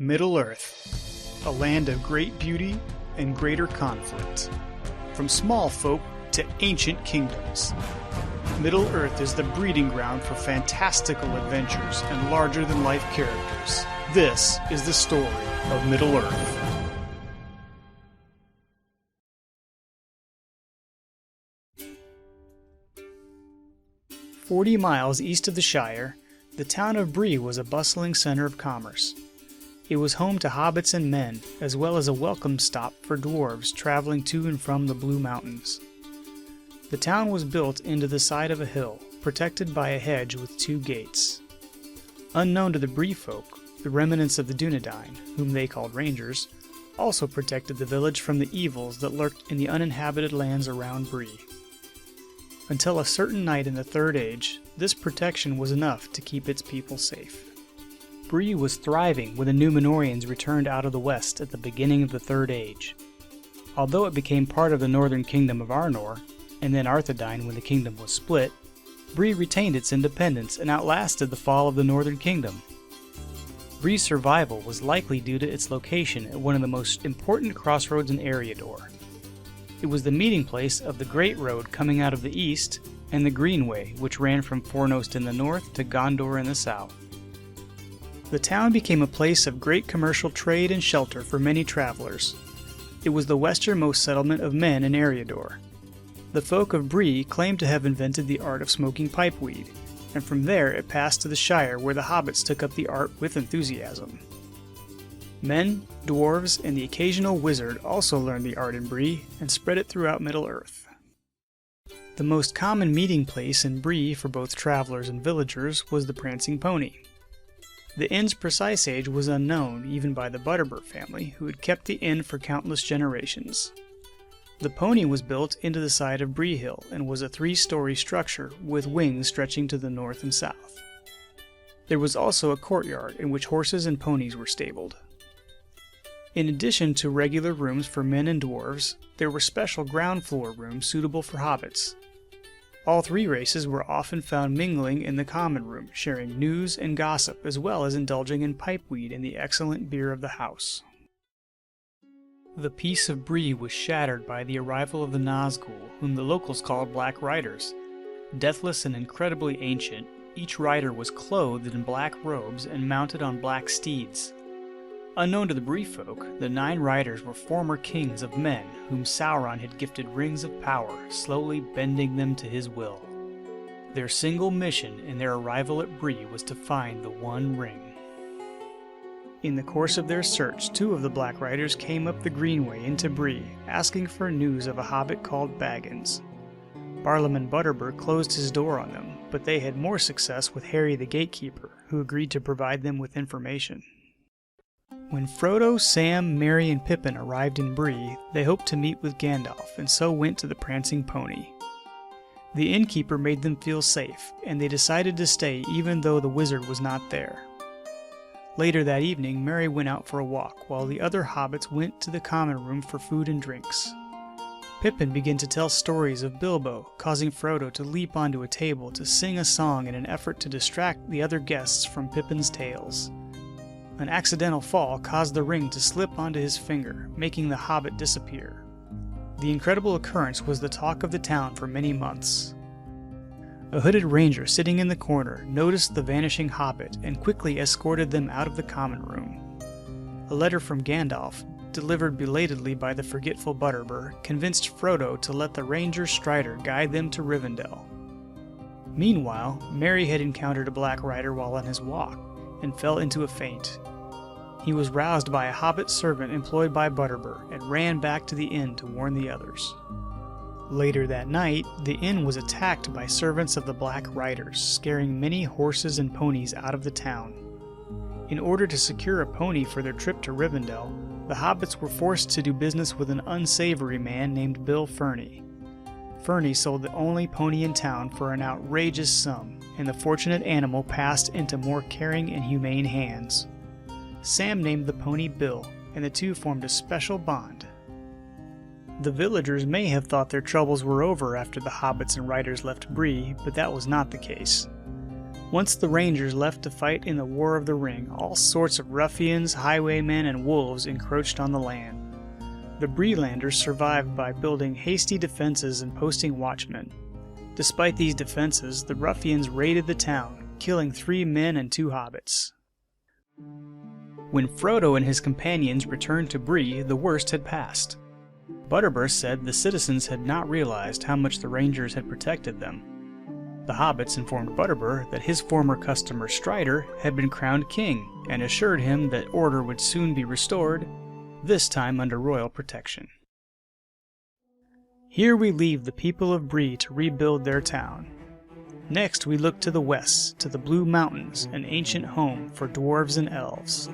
Middle-earth, a land of great beauty and greater conflict. From small folk to ancient kingdoms, Middle-earth is the breeding ground for fantastical adventures and larger-than-life characters. This is the story of Middle-earth. "40 miles east of the Shire, the town of Bree was a bustling center of commerce. It was home to hobbits and men, as well as a welcome stop for dwarves traveling to and from the Blue Mountains. The town was built into the side of a hill, protected by a hedge with 2 gates. Unknown to the Bree folk, the remnants of the Dunedain, whom they called rangers, also protected the village from the evils that lurked in the uninhabited lands around Bree. Until a certain night in the Third Age, this protection was enough to keep its people safe. Bree was thriving when the Númenóreans returned out of the west at the beginning of the Third Age. Although it became part of the northern kingdom of Arnor, and then Arthedain when the kingdom was split, Bree retained its independence and outlasted the fall of the northern kingdom. Bree's survival was likely due to its location at one of the most important crossroads in Eriador. It was the meeting place of the Great Road coming out of the east, and the Greenway, which ran from Fornost in the north to Gondor in the south. The town became a place of great commercial trade and shelter for many travelers. It was the westernmost settlement of men in Eriador. The folk of Bree claimed to have invented the art of smoking pipeweed, and from there it passed to the Shire, where the hobbits took up the art with enthusiasm. Men, dwarves, and the occasional wizard also learned the art in Bree and spread it throughout Middle-earth. The most common meeting place in Bree for both travelers and villagers was the Prancing Pony. The inn's precise age was unknown even by the Butterbur family, who had kept the inn for countless generations. The pony was built into the side of Bree Hill and was a 3-story structure with wings stretching to the north and south. There was also a courtyard in which horses and ponies were stabled. In addition to regular rooms for men and dwarves, there were special ground floor rooms suitable for hobbits. All 3 races were often found mingling in the common room, sharing news and gossip, as well as indulging in pipeweed and the excellent beer of the house. The peace of Bree was shattered by the arrival of the Nazgûl, whom the locals called Black Riders. Deathless and incredibly ancient, each rider was clothed in black robes and mounted on black steeds. Unknown to the Bree folk, the 9 riders were former kings of men whom Sauron had gifted rings of power, slowly bending them to his will. Their single mission in their arrival at Bree was to find the One Ring. In the course of their search, 2 of the Black Riders came up the Greenway into Bree, asking for news of a hobbit called Baggins. Barlaam Butterbur closed his door on them, but they had more success with Harry the Gatekeeper, who agreed to provide them with information. When Frodo, Sam, Merry, and Pippin arrived in Bree, they hoped to meet with Gandalf, and so went to the Prancing Pony. The innkeeper made them feel safe, and they decided to stay even though the wizard was not there. Later that evening, Merry went out for a walk, while the other hobbits went to the common room for food and drinks. Pippin began to tell stories of Bilbo, causing Frodo to leap onto a table to sing a song in an effort to distract the other guests from Pippin's tales. An accidental fall caused the ring to slip onto his finger, making the hobbit disappear. The incredible occurrence was the talk of the town for many months. A hooded ranger sitting in the corner noticed the vanishing hobbit and quickly escorted them out of the common room. A letter from Gandalf, delivered belatedly by the forgetful Butterbur, convinced Frodo to let the ranger Strider guide them to Rivendell. Meanwhile, Merry had encountered a Black Rider while on his walk, and fell into a faint. He was roused by a hobbit servant employed by Butterbur and ran back to the inn to warn the others. Later that night, the inn was attacked by servants of the Black Riders, scaring many horses and ponies out of the town. In order to secure a pony for their trip to Rivendell, the hobbits were forced to do business with an unsavory man named Bill Ferny. Ferny sold the only pony in town for an outrageous sum, and the fortunate animal passed into more caring and humane hands. Sam named the pony Bill, and the 2 formed a special bond. The villagers may have thought their troubles were over after the hobbits and riders left Bree, but that was not the case. Once the Rangers left to fight in the War of the Ring, all sorts of ruffians, highwaymen, and wolves encroached on the land. The Breelanders survived by building hasty defenses and posting watchmen. Despite these defenses, the ruffians raided the town, killing 3 men and 2 hobbits. When Frodo and his companions returned to Bree, the worst had passed. Butterbur said the citizens had not realized how much the Rangers had protected them. The hobbits informed Butterbur that his former customer Strider had been crowned king, and assured him that order would soon be restored, this time under royal protection. Here we leave the people of Bree to rebuild their town. Next we look to the west, to the Blue Mountains, an ancient home for dwarves and elves.